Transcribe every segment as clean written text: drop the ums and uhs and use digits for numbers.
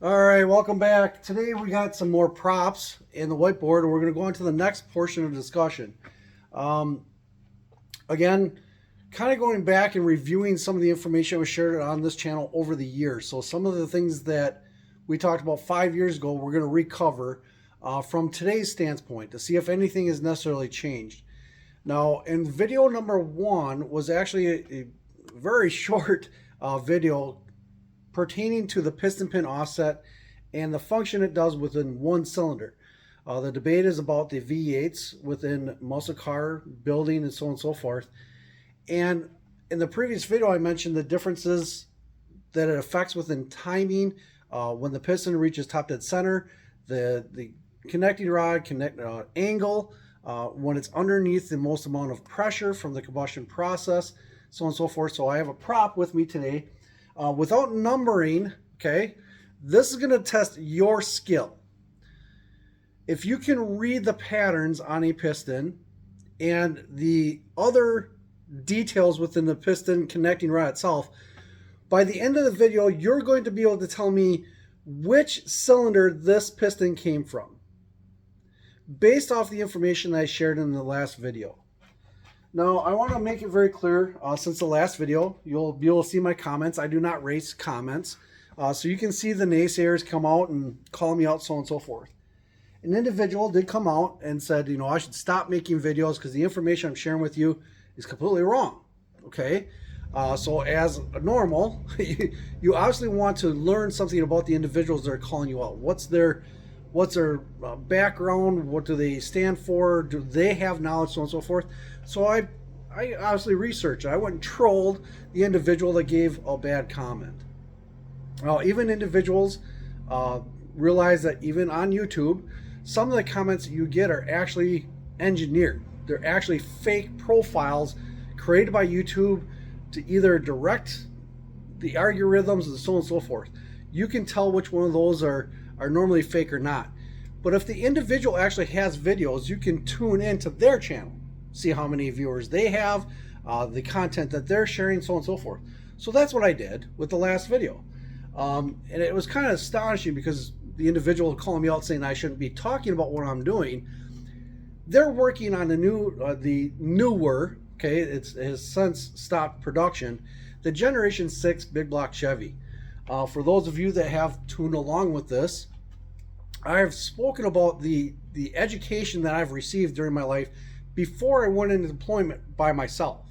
All right, welcome back. Today we got some more props in the whiteboard, and we're going to go on to the next portion of the discussion. Um, Again, kind of going back and reviewing some of the information that was shared on this channel over the years. So some of the things that we talked about 5 years ago, we're going to recover from today's standpoint to see if anything has necessarily changed. Now, in video number one was actually a very short video pertaining to the piston pin offset and the function it does within one cylinder. The debate is about the V8s within muscle car building and so on and so forth. And in the previous video, I mentioned the differences that it affects within timing when the piston reaches top dead center, the connecting rod angle, when it's underneath the most amount of pressure from the combustion process, so on and so forth. So I have a prop with me today. Without numbering, okay, this is going to test your skill. If you can read the patterns on a piston and the other details within the piston connecting rod itself, by the end of the video, you're going to be able to tell me which cylinder this piston came from, based off the information I shared in the last video. Now, I want to make it very clear, since the last video, you'll be able to see my comments. I do not race comments. So you can see the naysayers come out and call me out, so on and so forth. An individual did come out and said, I should stop making videos because the information I'm sharing with you is completely wrong. Okay? So as normal, you obviously want to learn something about the individuals that are calling you out. What's their background? What do they stand for? Do they have knowledge, so on and so forth? So I obviously researched. I went and trolled the individual that gave a bad comment. Even individuals realize that even on YouTube, some of the comments you get are actually engineered. They're actually fake profiles created by YouTube to either direct the algorithms and so on and so forth. You can tell which one of those are normally fake or not. But if the individual actually has videos, you can tune into their channel, see how many viewers they have, the content that they're sharing, so on and so forth. So that's what I did with the last video. And it was kind of astonishing because the individual calling me out saying I shouldn't be talking about what I'm doing. They're working on the newer, okay, it has since stopped production, the Generation 6 big block Chevy. For those of you that have tuned along with this, I have spoken about the education that I've received during my life before I went into deployment by myself.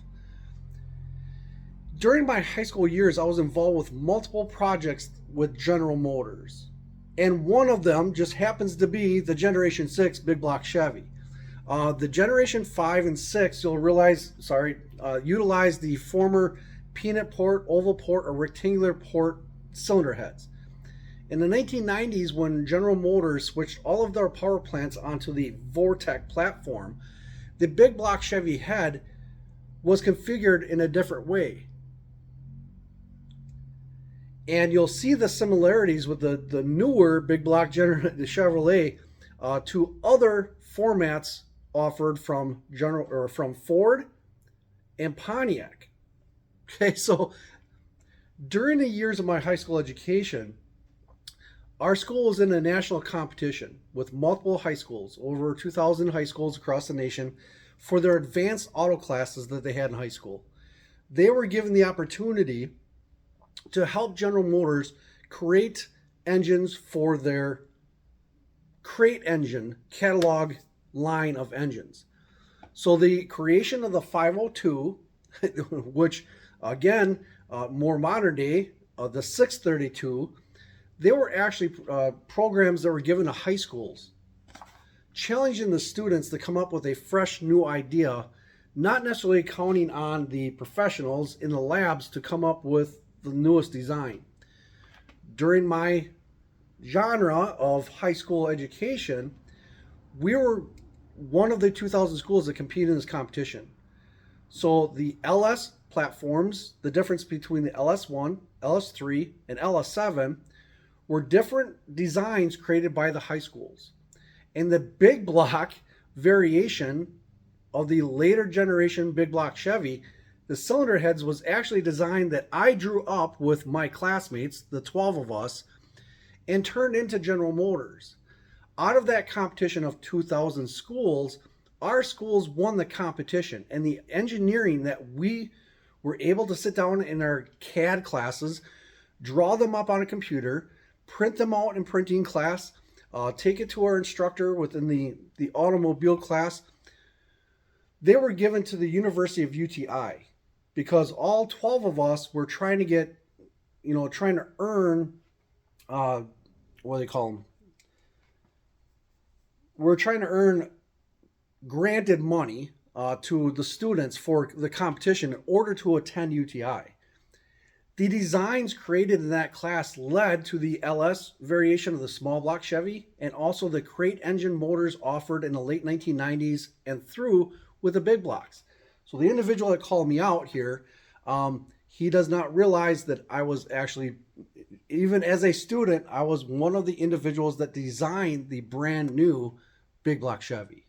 During my high school years, I was involved with multiple projects with General Motors. And one of them just happens to be the Generation 6 big block Chevy. The Generation 5 and 6, you'll realize, utilize the former peanut port, oval port, or rectangular port cylinder heads. In the 1990s, when General Motors switched all of their power plants onto the Vortec platform, the big block Chevy head was configured in a different way. And you'll see the similarities with the newer big block the Chevrolet to other formats offered from from Ford and Pontiac. Okay, so during the years of my high school education, our school was in a national competition with multiple high schools, over 2,000 high schools across the nation, for their advanced auto classes that they had in high school. They were given the opportunity to help General Motors create engines for their crate engine catalog line of engines. So the creation of the 502, which again, more modern day, the 632, they were actually programs that were given to high schools, challenging the students to come up with a fresh new idea, not necessarily counting on the professionals in the labs to come up with the newest design. During my genre of high school education, we were one of the 2,000 schools that competed in this competition. So the LS platforms, the difference between the LS1, LS3, and LS7 were different designs created by the high schools. And the big block variation of the later generation big block Chevy, the cylinder heads was actually designed that I drew up with my classmates, the 12 of us, and turned into General Motors. Out of that competition of 2,000 schools, our schools won the competition, and the engineering that we were able to sit down in our CAD classes, draw them up on a computer, print them out in printing class, take it to our instructor within the automobile class. They were given to the University of UTI because all 12 of us were trying to get, trying to earn, what do they call them? We're trying to earn granted money to the students for the competition in order to attend UTI. The designs created in that class led to the LS variation of the small block Chevy and also the crate engine motors offered in the late 1990s and through with the big blocks. So the individual that called me out here, he does not realize that I was actually, even as a student, I was one of the individuals that designed the brand new big block Chevy.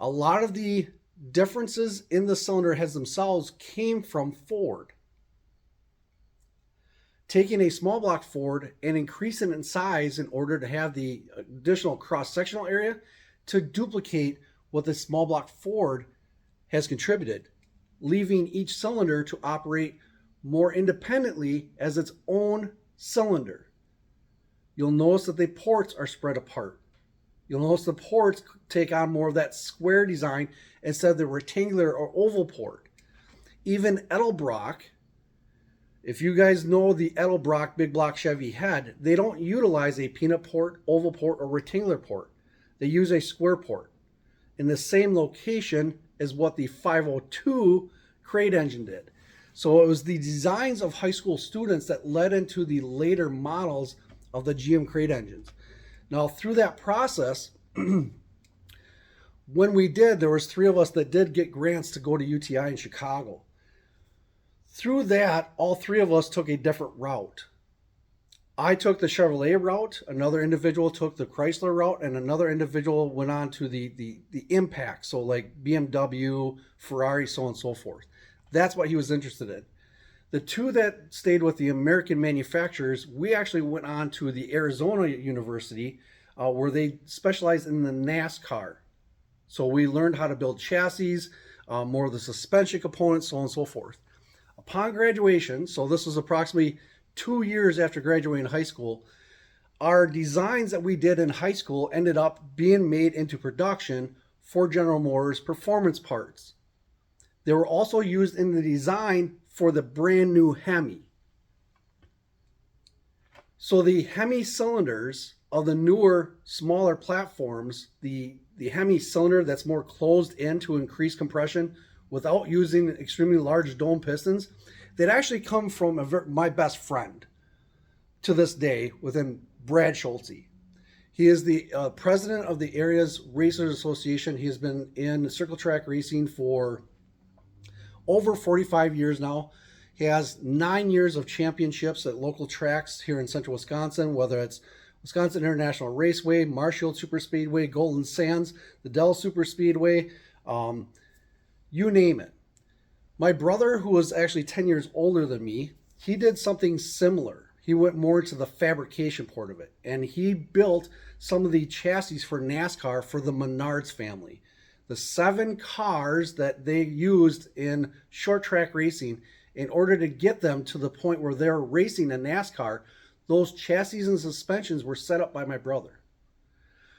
A lot of the differences in the cylinder heads themselves came from Ford. Taking a small block Ford and increasing it in size in order to have the additional cross-sectional area to duplicate what the small block Ford has contributed, leaving each cylinder to operate more independently as its own cylinder. You'll notice that the ports are spread apart. You'll notice the ports take on more of that square design instead of the rectangular or oval port. Even Edelbrock, if you guys know the Edelbrock big block Chevy head, they don't utilize a peanut port, oval port, or rectangular port. They use a square port in the same location as what the 502 crate engine did. So it was the designs of high school students that led into the later models of the GM crate engines. Now, through that process, when we did, there was 3 of us that did get grants to go to UTI in Chicago. Through that, all 3 of us took a different route. I took the Chevrolet route, another individual took the Chrysler route, and another individual went on to the Impact, so like BMW, Ferrari, so on and so forth. That's what he was interested in. The 2 that stayed with the American manufacturers, we actually went on to the Arizona University where they specialized in the NASCAR. So we learned how to build chassis, more of the suspension components, so on and so forth. Upon graduation, so this was approximately 2 years after graduating high school, our designs that we did in high school ended up being made into production for General Motors performance parts. They were also used in the design for the brand new Hemi. So the Hemi cylinders of the newer, smaller platforms, the Hemi cylinder that's more closed in to increase compression without using extremely large dome pistons, that actually come from my best friend to this day within Brad Schulte. He is the president of the area's Racers Association. He has been in circle track racing for over 45 years now. He has 9 years of championships at local tracks here in central Wisconsin, whether it's Wisconsin International Raceway, Marshfield Superspeedway, Golden Sands, the Dell Superspeedway, you name it. My brother, who was actually 10 years older than me, he did something similar. He went more into the fabrication part of it, and he built some of the chassis for NASCAR for the Menards family. The 7 cars that they used in short track racing, in order to get them to the point where they're racing in NASCAR, those chassis and suspensions were set up by my brother.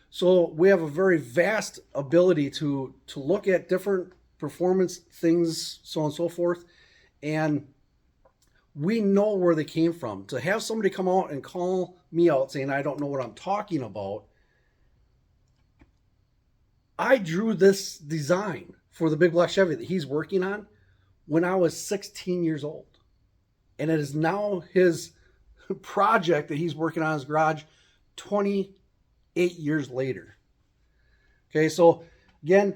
So we have a very vast ability to look at different performance things, so on and so forth, and we know where they came from. To have somebody come out and call me out saying I don't know what I'm talking about, I drew this design for the big block Chevy that he's working on when I was 16 years old. And it is now his project that he's working on in his garage 28 years later. Okay, so again,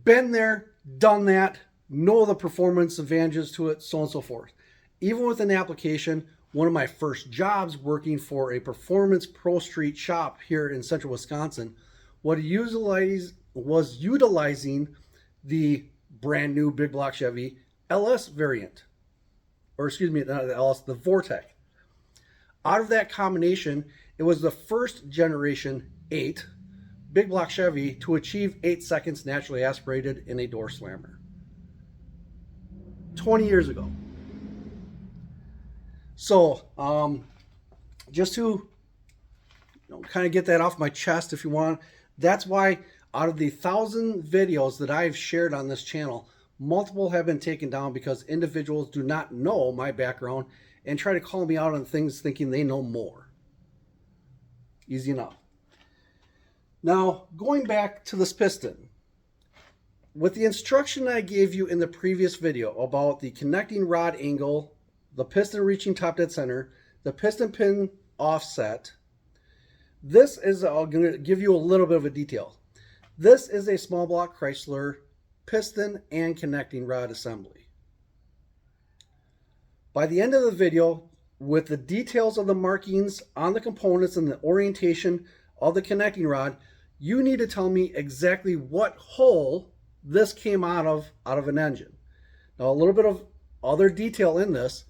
been there, done that, know the performance advantages to it, so on and so forth. Even with an application, one of my first jobs working for a Performance Pro Street shop here in central Wisconsin was utilizing the brand new big block Chevy LS variant, or excuse me, not the LS, the Vortec. Out of that combination, it was the first generation 8 big block Chevy to achieve 8 seconds naturally aspirated in a door slammer. 20 years ago. So, just to kind of get that off my chest if you want, that's why out of the 1,000 videos that I've shared on this channel, multiple have been taken down because individuals do not know my background and try to call me out on things thinking they know more. Easy enough. Now, going back to this piston, with the instruction I gave you in the previous video about the connecting rod angle, the piston reaching top dead center, the piston pin offset, this is, I'm going to give you a little bit of a detail. This is a small block Chrysler piston and connecting rod assembly. By the end of the video, with the details of the markings on the components and the orientation of the connecting rod, you need to tell me exactly what hole this came out of an engine. Now, a little bit of other detail in this.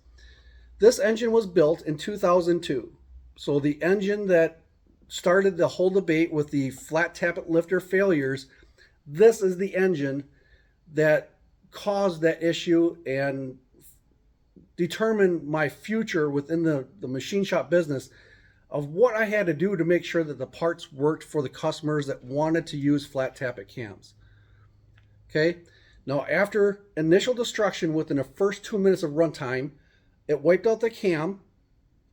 This engine was built in 2002. So the engine that started the whole debate with the flat tappet lifter failures, this is the engine that caused that issue and determined my future within the machine shop business of what I had to do to make sure that the parts worked for the customers that wanted to use flat tappet cams. Okay, now after initial destruction within the first 2 minutes of runtime, it wiped out the cam.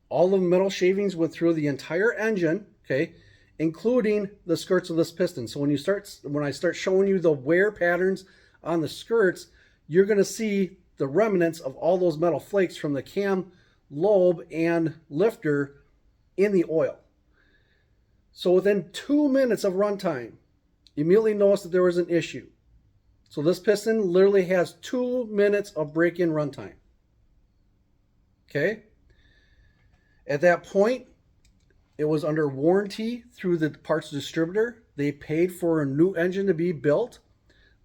All the metal shavings went through the entire engine, okay, including the skirts of this piston. So when I start showing you the wear patterns on the skirts, you're going to see the remnants of all those metal flakes from the cam lobe and lifter in the oil. So within 2 minutes of runtime, immediately noticed that there was an issue. So this piston literally has 2 minutes of break-in runtime. Okay? At that point, it was under warranty through the parts distributor. They paid for a new engine to be built.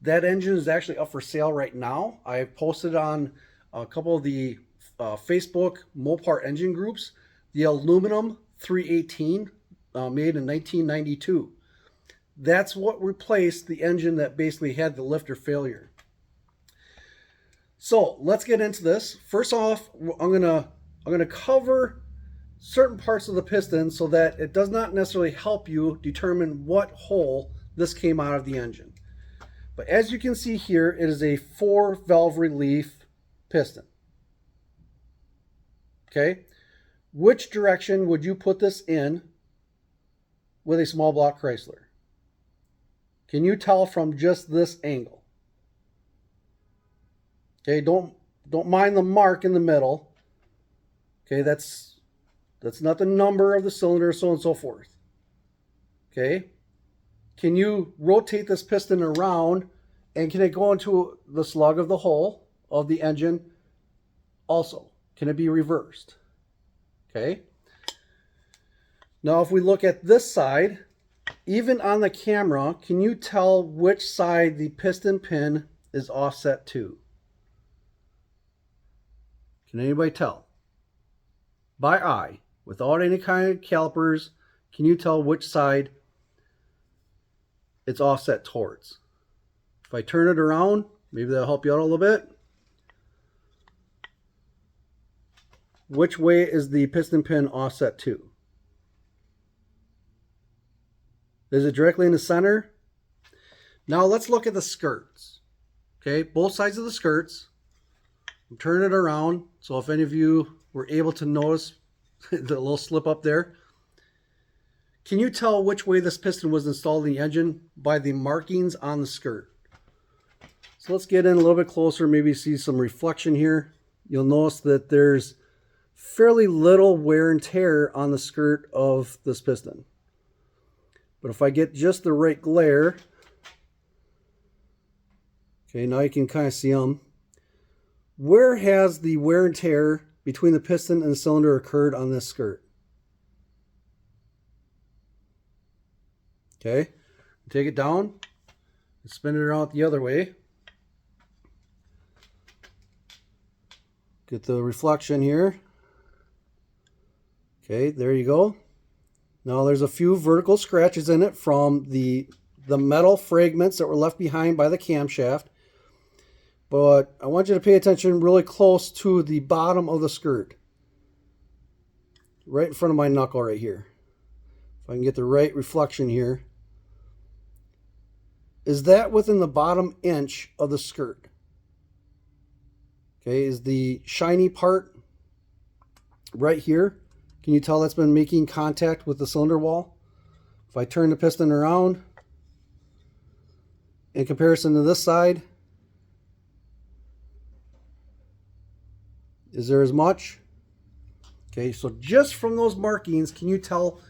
That engine is actually up for sale right now. I posted on a couple of the Facebook Mopar engine groups the aluminum 318 made in 1992. That's what replaced the engine that basically had the lifter failure. So let's get into this. First off, I'm gonna cover certain parts of the piston so that it does not necessarily help you determine what hole this came out of the engine. But as you can see here, it is a 4-valve relief piston. Okay, which direction would you put this in with a small block Chrysler? Can you tell from just this angle? Okay, don't mind the mark in the middle. Okay, that's not the number of the cylinder, so on and so forth. Okay, can you rotate this piston around and can it go into the slug of the hole of the engine also? Can it be reversed? Okay. Now if we look at this side, even on the camera, can you tell which side the piston pin is offset to? Can anybody tell? By eye, without any kind of calipers, can you tell which side it's offset towards? If I turn it around, maybe that'll help you out a little bit. Which way is the piston pin offset to? Is it directly in the center? Now let's look at the skirts. Okay, both sides of the skirts. Turn it around. So if any of you were able to notice the little slip up there, can you tell which way this piston was installed in the engine by the markings on the skirt? So let's get in a little bit closer, maybe see some reflection here. You'll notice that there's fairly little wear and tear on the skirt of this piston. But if I get just the right glare, okay, now you can kind of see them. Where has the wear and tear between the piston and the cylinder occurred on this skirt? Okay, take it down and spin it around the other way. Get the reflection here. Okay, there you go. Now there's a few vertical scratches in it from the metal fragments that were left behind by the camshaft. But I want you to pay attention really close to the bottom of the skirt. Right in front of my knuckle right here. If I can get the right reflection here. Is that within the bottom inch of the skirt? Okay, is the shiny part right here? Can you tell that's been making contact with the cylinder wall? If I turn the piston around, in comparison to this side, is there as much? Okay, so just from those markings, can you tell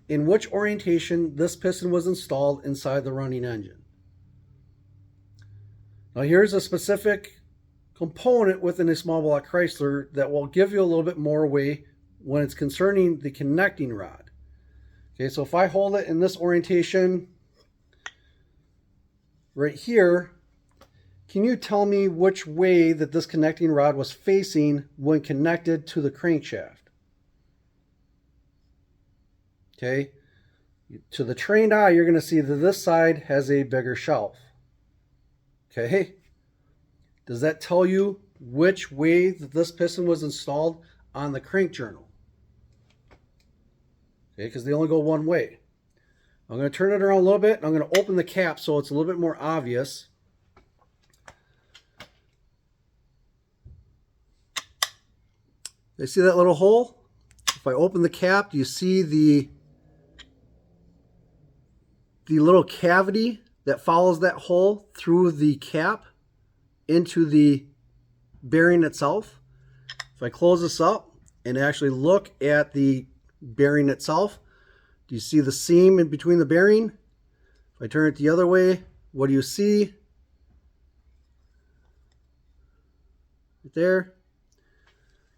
in which orientation this piston was installed inside the running engine? Now here's a specific component within a small block Chrysler that will give you a little bit more away when it's concerning the connecting rod. Okay, so if I hold it in this orientation right here, can you tell me which way that this connecting rod was facing when connected to the crankshaft? Okay, to the trained eye, you're going to see that this side has a bigger shelf. Okay, does that tell you which way that this piston was installed on the crank journal? Okay, because they only go one way. I'm going to turn it around a little bit, and I'm going to open the cap so it's a little bit more obvious. You see that little hole? If I open the cap, do you see the little cavity that follows that hole through the cap into the bearing itself? If I close this up and actually look at the bearing itself, do you see the seam in between the bearing? If I turn it the other way, what do you see? Right there.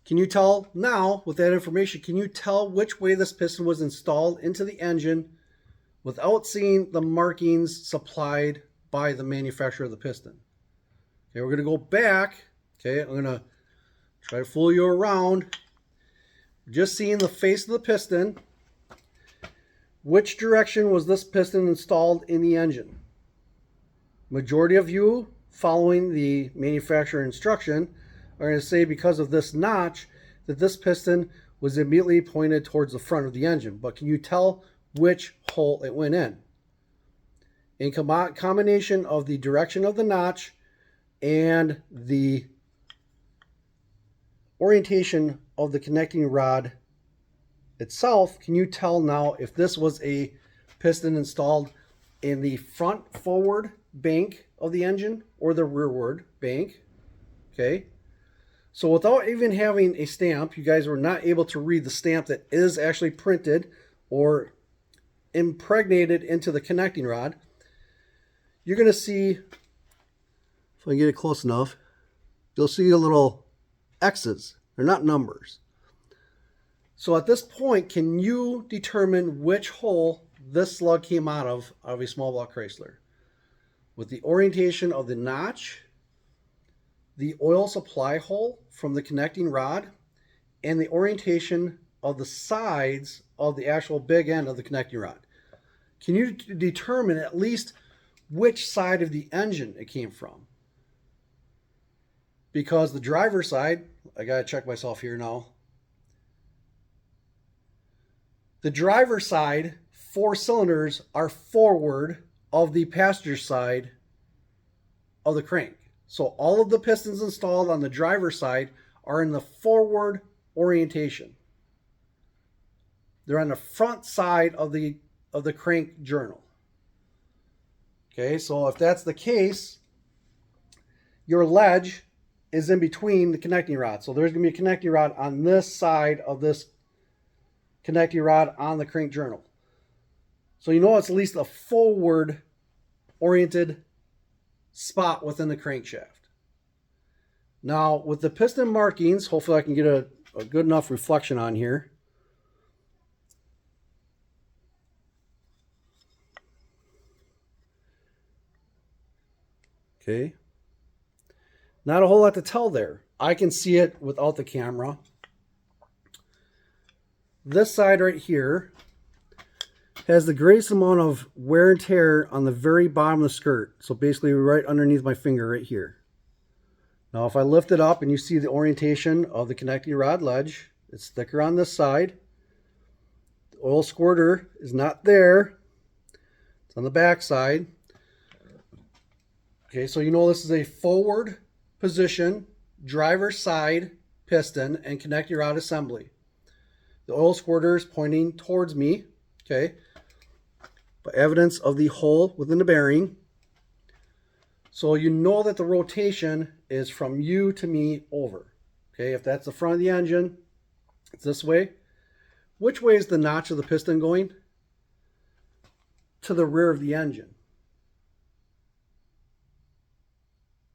Can you tell now, with that information, can you tell which way this piston was installed into the engine without seeing the markings supplied by the manufacturer of the piston? Okay, we're going to go back. Okay, I'm going to try to fool you around. Just seeing the face of the piston. Which direction was this piston installed in the engine? Majority of you, following the manufacturer instruction, are going to say because of this notch that this piston was immediately pointed towards the front of the engine. But can you tell which hole it went in? In combination of the direction of the notch and the orientation of the connecting rod itself, can you tell now if this was a piston installed in the front forward bank of the engine or the rearward bank? Okay, so without even having a stamp, you guys were not able to read the stamp that is actually printed or impregnated into the connecting rod. You're going to see, if I get it close enough, you'll see a little X's. They're not numbers. So at this point, can you determine which hole this slug came out of a small block Chrysler? With the orientation of the notch, the oil supply hole from the connecting rod, and the orientation of the sides of the actual big end of the connecting rod. Can you determine at least which side of the engine it came from? Because the driver's side, I got to check myself here now. The driver's side 4 cylinders are forward of the passenger side of the crank. So all of the pistons installed on the driver's side are in the forward orientation. They're on the front side of the crank journal. Okay, so if that's the case, your ledge is in between the connecting rod. So there's going to be a connecting rod on this side of this connecting rod on the crank journal. So you know it's at least a forward oriented spot within the crankshaft. Now with the piston markings, hopefully I can get a good enough reflection on here. Okay. Not a whole lot to tell there. I can see it without the camera. this side right here has the greatest amount of wear and tear on the very bottom of the skirt. So basically right underneath my finger right here. Now if I lift it up and you see the orientation of the connecting rod ledge, it's thicker on this side. The oil squirter is not there. It's on the back side. Okay, so you know this is a forward position, driver's side piston and connecting rod assembly. The oil squirter is pointing towards me, okay, but evidence of the hole within the bearing. So you know that the rotation is from you to me over. Okay, if that's the front of the engine, it's this way. Which way is the notch of the piston going? To the rear of the engine.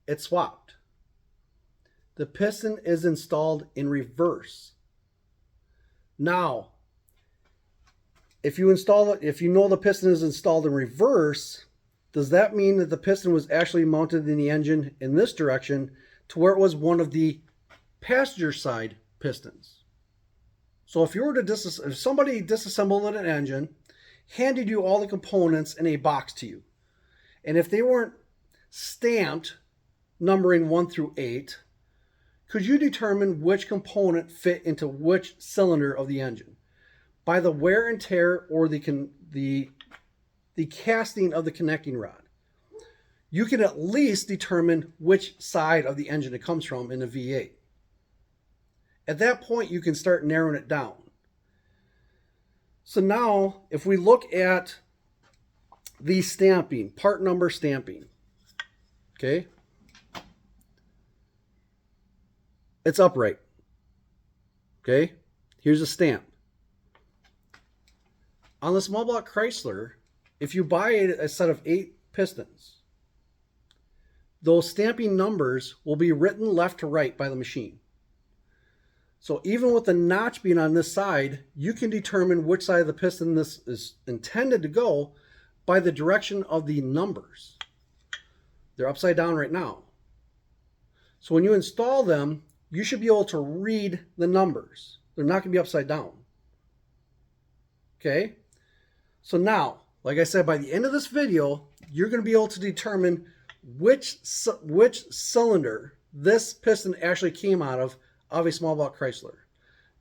It's swapped. The piston is installed in reverse. Now, if you know the piston is installed in reverse, does that mean that the piston was actually mounted in the engine in this direction to where it was one of the passenger side pistons? So if you were to if somebody disassembled an engine, handed you all the components in a box to you, and if they weren't stamped numbering 1 through 8, could you determine which component fit into which cylinder of the engine? By the wear and tear or the casting of the connecting rod. You can at least determine which side of the engine it comes from in a V8. At that point, you can start narrowing it down. So now, if we look at the stamping, part number stamping, okay, it's upright. Okay, here's a stamp. On the small block Chrysler, if you buy a set of 8 pistons, those stamping numbers will be written left to right by the machine. So even with the notch being on this side, you can determine which side of the piston this is intended to go by the direction of the numbers. They're upside down right now. So when you install them, you should be able to read the numbers. They're not going to be upside down. Okay? So now, like I said, by the end of this video, you're going to be able to determine which cylinder this piston actually came out of a small block Chrysler,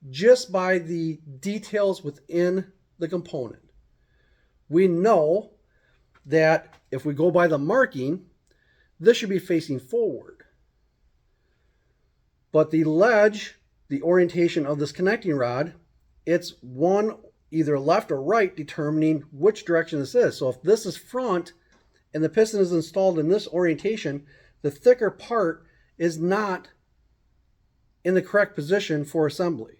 just by the details within the component. We know that if we go by the marking, this should be facing forward. But the ledge, the orientation of this connecting rod, it's one either left or right determining which direction this is. So if this is front and the piston is installed in this orientation, the thicker part is not in the correct position for assembly.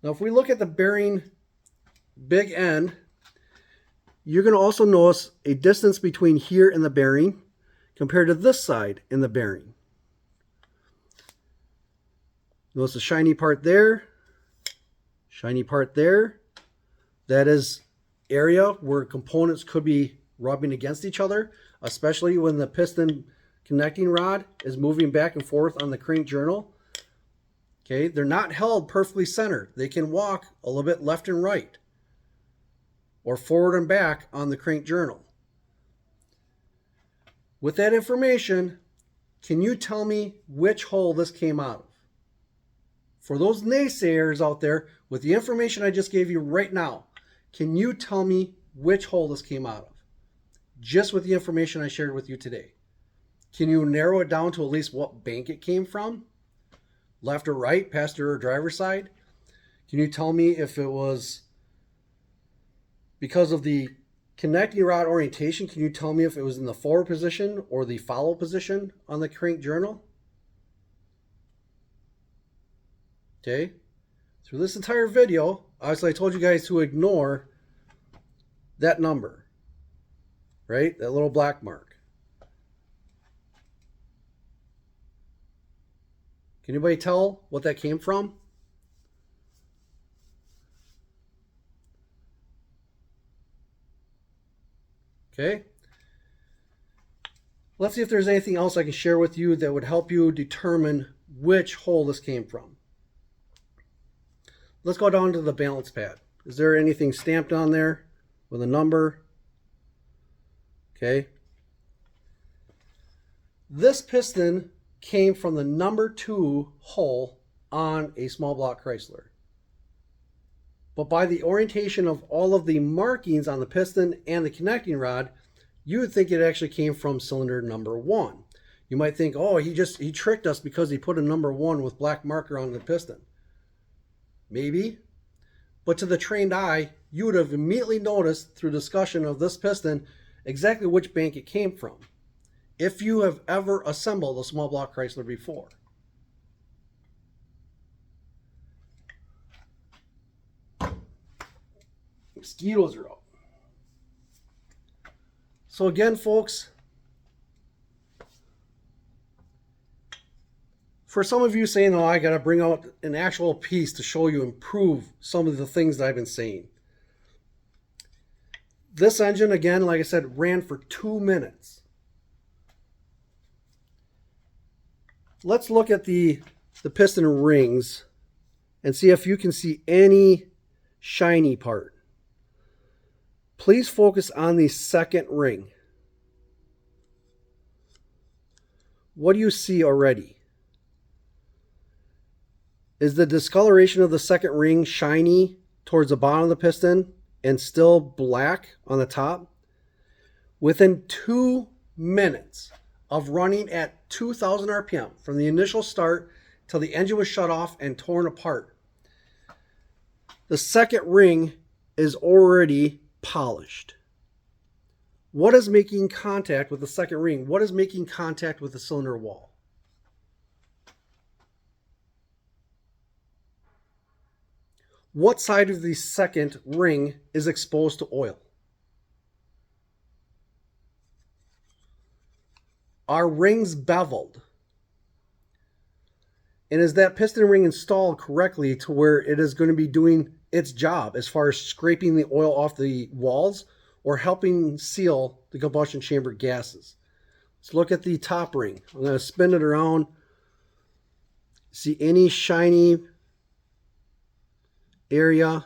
Now if we look at the bearing big end, you're going to also notice a distance between here and the bearing compared to this side in the bearing. Notice the shiny part there, shiny part there. That is area where components could be rubbing against each other, especially when the piston connecting rod is moving back and forth on the crank journal. Okay, they're not held perfectly centered. They can walk a little bit left and right or forward and back on the crank journal. With that information, can you tell me which hole this came out of? For those naysayers out there, with the information I just gave you right now, can you tell me which hole this came out of? Just with the information I shared with you today. Can you narrow it down to at least what bank it came from? Left or right, passenger or driver side? Can you tell me if it was because of the connecting rod orientation? Can you tell me if it was in the forward position or the follow position on the crank journal? Okay, through this entire video, obviously I told you guys to ignore that number, right? That little black mark. Can anybody tell what that came from? Okay. Let's see if there's anything else I can share with you that would help you determine which hole this came from. let's go down to the balance pad. Is there anything stamped on there with a number? Okay. This piston came from the number 2 hole on a small block Chrysler. But by the orientation of all of the markings on the piston and the connecting rod, you would think it actually came from cylinder number 1. You might think, oh, he tricked us because he put a number 1 with black marker on the piston. Maybe. But to the trained eye, you would have immediately noticed through discussion of this piston exactly which bank it came from, if you have ever assembled a small block Chrysler before. Mosquitoes are out. So again, folks, for some of you saying, oh, I got to bring out an actual piece to show you and prove some of the things that I've been saying. This engine, again, like I said, ran for 2 minutes. Let's look at the piston rings and see if you can see any shiny part. Please focus on the second ring. What do you see already? Is the discoloration of the second ring shiny towards the bottom of the piston and still black on the top? Within 2 minutes of running at 2,000 RPM from the initial start till the engine was shut off and torn apart, the second ring is already polished. What is making contact with the second ring? What is making contact with the cylinder wall? What side of the second ring is exposed to oil? Are rings beveled? And is that piston ring installed correctly to where it is going to be doing its job as far as scraping the oil off the walls or helping seal the combustion chamber gases? Let's look at the top ring. I'm going to spin it around. See any shiny area?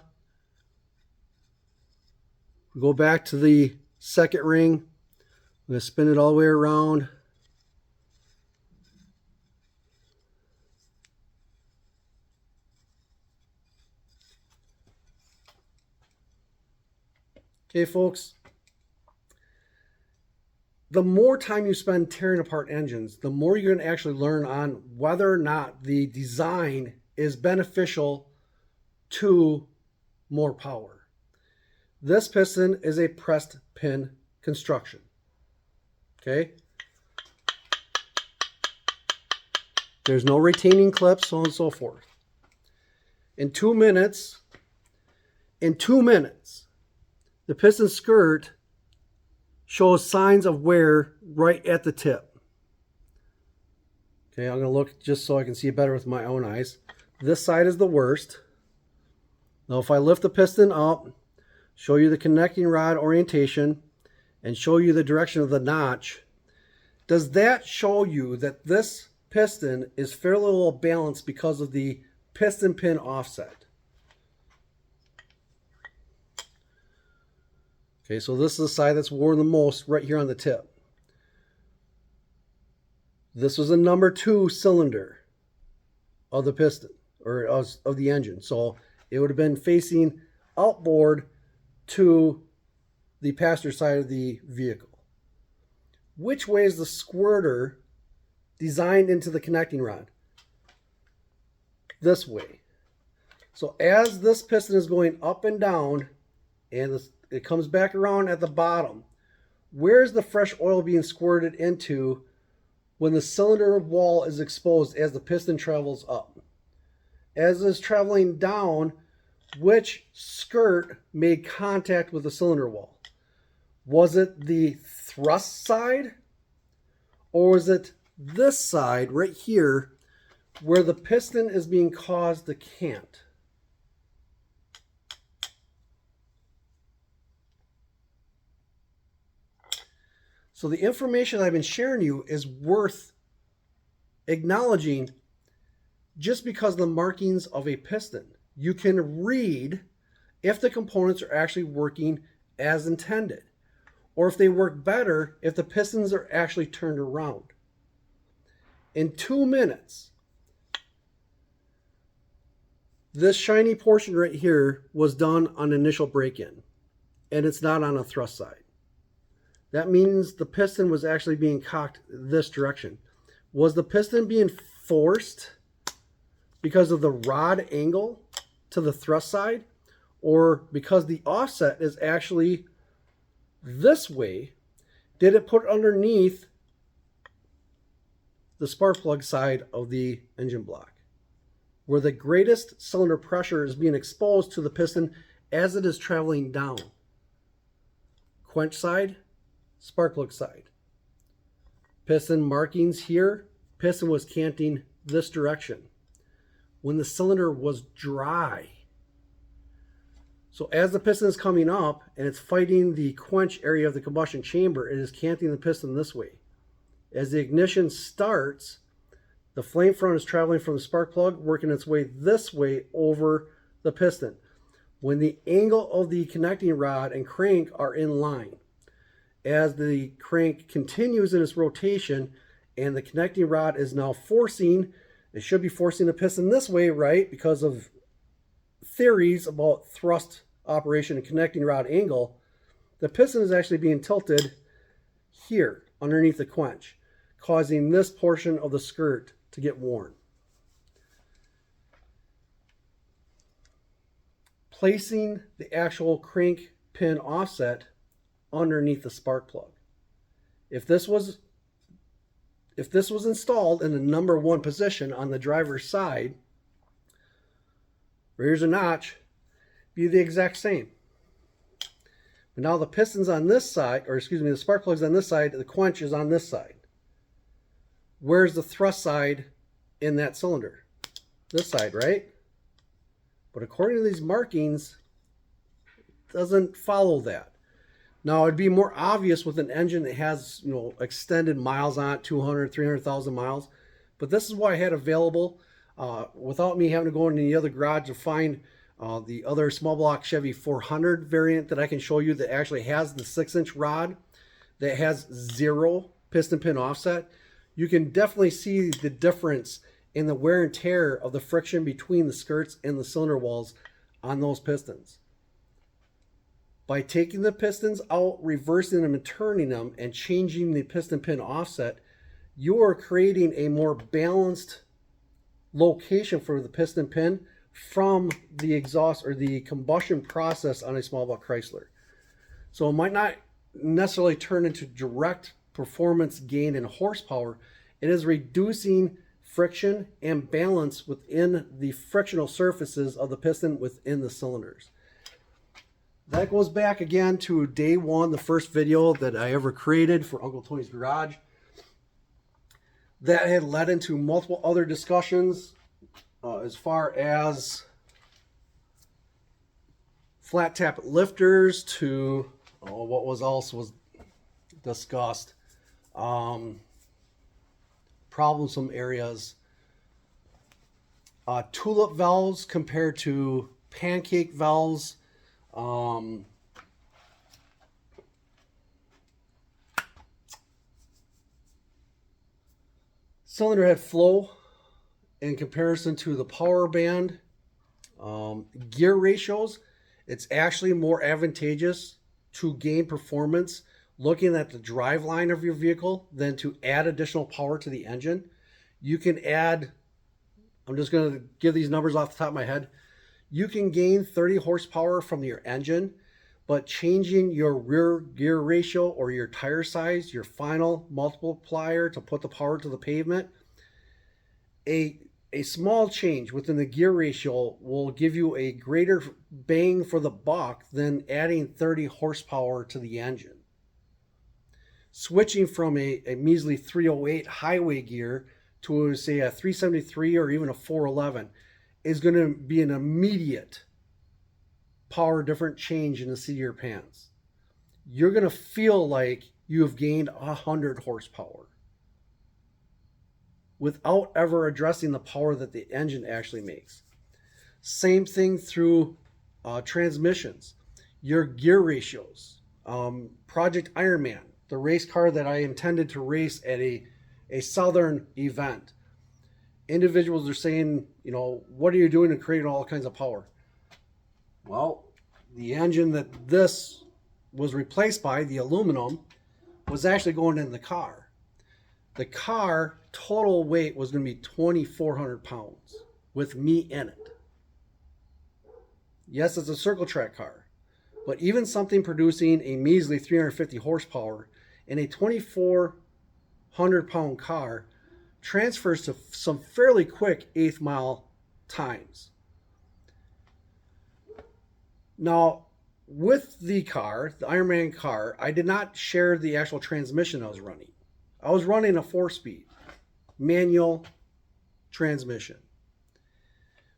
Go back to the second ring. I'm going to spin it all the way around. Okay, folks, the more time you spend tearing apart engines, the more you're going to actually learn on whether or not the design is beneficial to more power. This piston is a pressed pin construction. Okay? There's no retaining clips, so on and so forth. In 2 minutes, the piston skirt shows signs of wear right at the tip. Okay, I'm going to look just so I can see it better with my own eyes. This side is the worst. Now if I lift the piston up, show you the connecting rod orientation, and show you the direction of the notch, does that show you that this piston is fairly well balanced because of the piston pin offset? Okay, so this is the side that's worn the most right here on the tip. This was a number 2 cylinder of the piston, or of the engine. So it would have been facing outboard to the passenger side of the vehicle. Which way is the squirter designed into the connecting rod? This way. So as this piston is going up and down, and it comes back around at the bottom, where's the fresh oil being squirted into when the cylinder wall is exposed as the piston travels up? As it's traveling down, which skirt made contact with the cylinder wall? Was it the thrust side, or was it this side right here where the piston is being caused to cant? So the information I've been sharing you is worth acknowledging just because of the markings of a piston. you can read if the components are actually working as intended, or if they work better if the pistons are actually turned around. In 2 minutes, this shiny portion right here was done on initial break-in, and it's not on a thrust side. That means the piston was actually being cocked this direction. Was the piston being forced because of the rod angle to the thrust side, or because the offset is actually this way? Did it put underneath the spark plug side of the engine block, where the greatest cylinder pressure is being exposed to the piston as it is traveling down? Quench side, spark plug side. Piston markings here, piston was canting this direction when the cylinder was dry. So as the piston is coming up and it's fighting the quench area of the combustion chamber, it is canting the piston this way. As the ignition starts, the flame front is traveling from the spark plug, working its way this way over the piston, when the angle of the connecting rod and crank are in line. As the crank continues in its rotation and the connecting rod is now forcing, it should be forcing the piston this way, right? Because of theories about thrust operation and connecting rod angle, the piston is actually being tilted here underneath the quench, causing this portion of the skirt to get worn. Placing the actual crank pin offset underneath the spark plug. If this was installed in the number 1 position on the driver's side, here's a notch, be the exact same. But now the piston's on this side, or excuse me, the spark plug's on this side, the quench is on this side. Where's the thrust side in that cylinder? This side, right? But according to these markings, it doesn't follow that. Now, it'd be more obvious with an engine that has, extended miles on it, 200, 300,000 miles. But this is what I had available without me having to go into the other garage to find the other small block Chevy 400 variant that I can show you that actually has the 6-inch rod that has 0 piston pin offset. You can definitely see the difference in the wear and tear of the friction between the skirts and the cylinder walls on those pistons. By taking the pistons out, reversing them and turning them, and changing the piston pin offset, you are creating a more balanced location for the piston pin from the exhaust or the combustion process on a small block Chrysler. So it might not necessarily turn into direct performance gain in horsepower. It is reducing friction and balance within the frictional surfaces of the piston within the cylinders. That goes back again to day 1, the first video that I ever created for Uncle Tony's Garage. That had led into multiple other discussions as far as flat tap lifters to what was also discussed. Problemsome areas. Tulip valves compared to pancake valves. Cylinder head flow in comparison to the power band. Gear ratios, it's actually more advantageous to gain performance looking at the drive line of your vehicle than to add additional power to the engine. You can add, I'm just going to give these numbers off the top of my head. You can gain 30 horsepower from your engine, but changing your rear gear ratio or your tire size, your final multiplier to put the power to the pavement, a small change within the gear ratio will give you a greater bang for the buck than adding 30 horsepower to the engine. Switching from a measly 308 highway gear to, say, a 373 or even a 411 is going to be an immediate power different change in the seat of your pants. You're going to feel like you have gained 100 horsepower without ever addressing the power that the engine actually makes. Same thing through transmissions, your gear ratios. Project Ironman, the race car that I intended to race at a southern event. Individuals are saying, what are you doing to create all kinds of power? Well, the engine that this was replaced by, the aluminum, was actually going in the car. The car total weight was going to be 2,400 pounds with me in it. Yes, it's a circle track car, but even something producing a measly 350 horsepower in a 2,400 pound car transfers to some fairly quick eighth mile times. Now, with the car, the Ironman car, I did not share the actual transmission I was running. I was running a 4-speed manual transmission.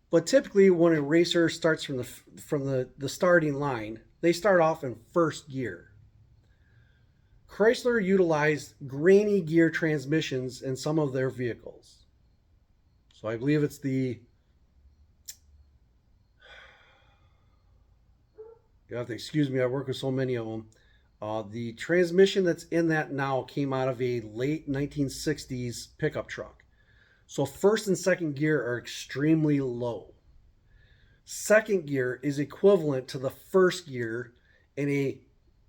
But typically when a racer starts from the starting line, they start off in first gear. Chrysler utilized grainy gear transmissions in some of their vehicles. So I believe it's the, you have to excuse me, I work with so many of them. The transmission that's in that now came out of a late 1960s pickup truck. So first and second gear are extremely low. Second gear is equivalent to the first gear in a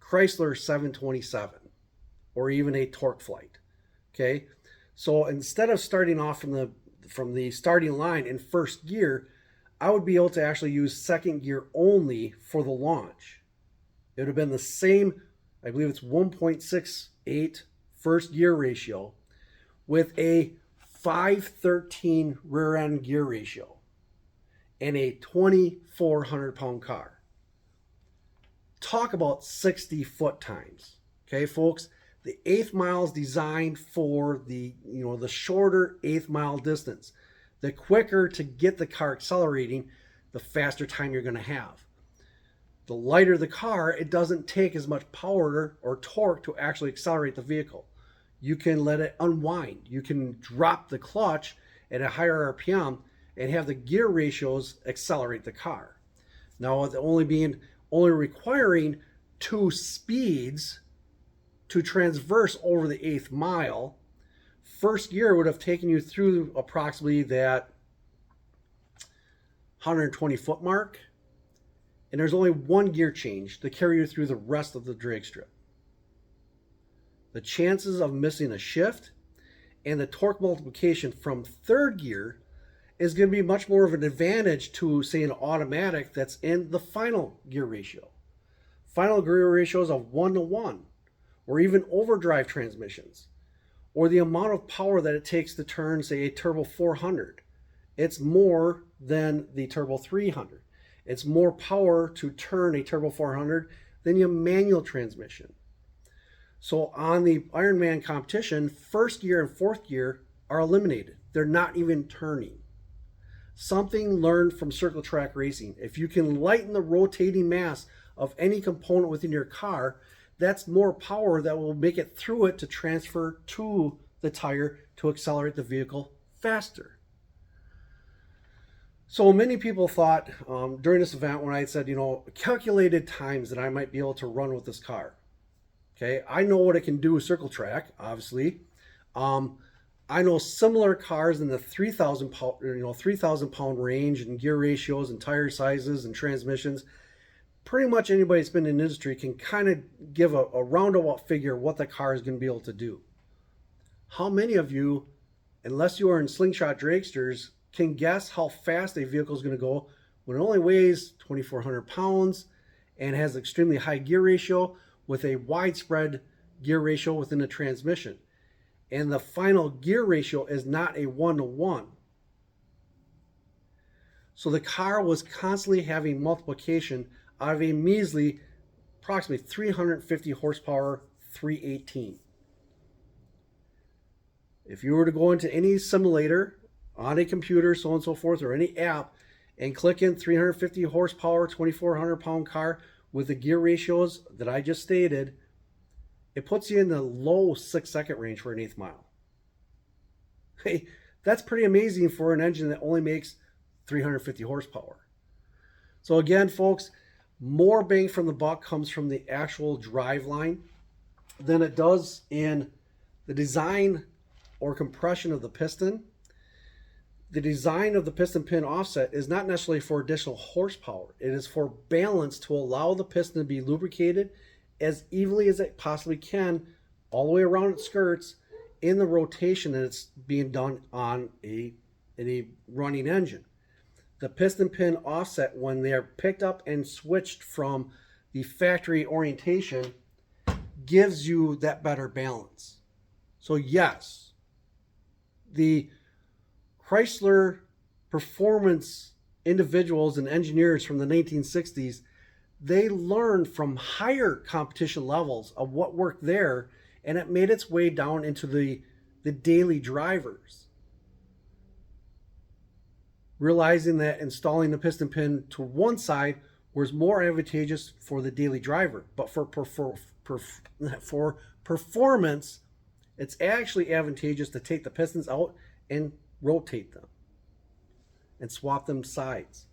Chrysler 727 or even a Torque Flight. Okay, so instead of starting off from the starting line in first gear, I would be able to actually use second gear only for the launch. It would have been the same, I believe it's 1.68 first gear ratio with a 513 rear end gear ratio and a 2,400 pound car. Talk about 60 foot times. Okay, folks, the eighth mile is designed for the shorter eighth mile distance. The quicker to get the car accelerating, the faster time you're going to have. The lighter the car, it doesn't take as much power or torque to actually accelerate the vehicle. You can let it unwind. You can drop the clutch at a higher RPM and have the gear ratios accelerate the car. Now, with only requiring 2 speeds to transverse over the eighth mile, first gear would have taken you through approximately that 120 foot mark, and there's only one gear change to carry you through the rest of the drag strip. The chances of missing a shift and the torque multiplication from third gear is going to be much more of an advantage to, say, an automatic that's in the final gear ratio. Final gear ratios of 1-to-1, or even overdrive transmissions, or the amount of power that it takes to turn, say, a Turbo 400. It's more than the Turbo 300. It's more power to turn a Turbo 400 than a manual transmission. So on the Ironman competition, first gear and fourth gear are eliminated. They're not even turning. Something learned from circle track racing. If you can lighten the rotating mass of any component within your car, that's more power that will make it through it to transfer to the tire to accelerate the vehicle faster. So many people thought during this event when I had said, calculated times that I might be able to run with this car. Okay, I know what it can do with circle track, obviously. I know similar cars in the 3,000 pound range and gear ratios and tire sizes and transmissions. Pretty much anybody that's been in the industry can kind of give a roundabout figure what the car is going to be able to do. How many of you, unless you are in slingshot dragsters, can guess how fast a vehicle is going to go when it only weighs 2,400 pounds and has an extremely high gear ratio with a widespread gear ratio within the transmission? And the final gear ratio is not a 1-to-1. So the car was constantly having multiplication out of a measly approximately 350 horsepower 318. If you were to go into any simulator on a computer, so on and so forth, or any app, and click in 350 horsepower, 2,400 pound car with the gear ratios that I just stated, it puts you in the low 6-second range for an eighth mile. Hey, that's pretty amazing for an engine that only makes 350 horsepower. So again, folks, more bang from the buck comes from the actual drive line than it does in the design or compression of the piston. The design of the piston pin offset is not necessarily for additional horsepower. It is for balance to allow the piston to be lubricated as evenly as it possibly can all the way around its skirts in the rotation that it's being done on a running engine. The piston pin offset, when they are picked up and switched from the factory orientation, gives you that better balance. So yes, the Chrysler performance individuals and engineers from the 1960s, they learned from higher competition levels of what worked there, and it made its way down into the daily drivers, realizing that installing the piston pin to one side was more advantageous for the daily driver. But for performance, it's actually advantageous to take the pistons out and rotate them and swap them sides.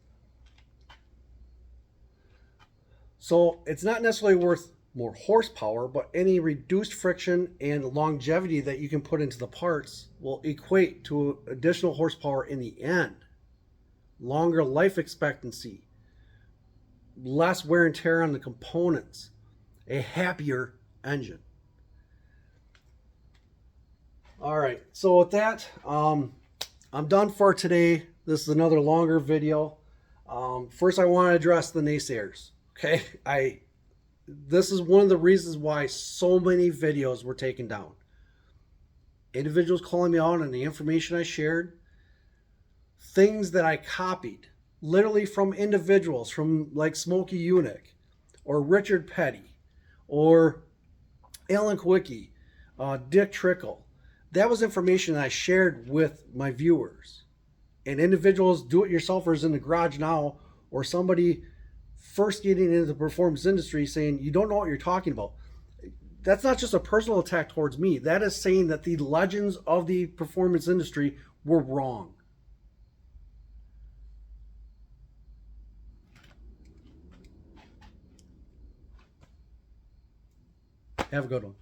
So it's not necessarily worth more horsepower, but any reduced friction and longevity that you can put into the parts will equate to additional horsepower in the end. Longer life expectancy, less wear and tear on the components, a happier engine. All right, so with that, I'm done for today. This is another longer video. First, I want to address the naysayers. Okay, this is one of the reasons why so many videos were taken down. Individuals calling me out on the information I shared, things that I copied, literally from individuals, from like Smokey Eunuch, or Richard Petty, or Alan Kwiecki, Dick Trickle. That was information that I shared with my viewers. And individuals, do-it-yourselfers in the garage now, or somebody first getting into the performance industry saying, you don't know what you're talking about. That's not just a personal attack towards me. That is saying that the legends of the performance industry were wrong. Have a good one.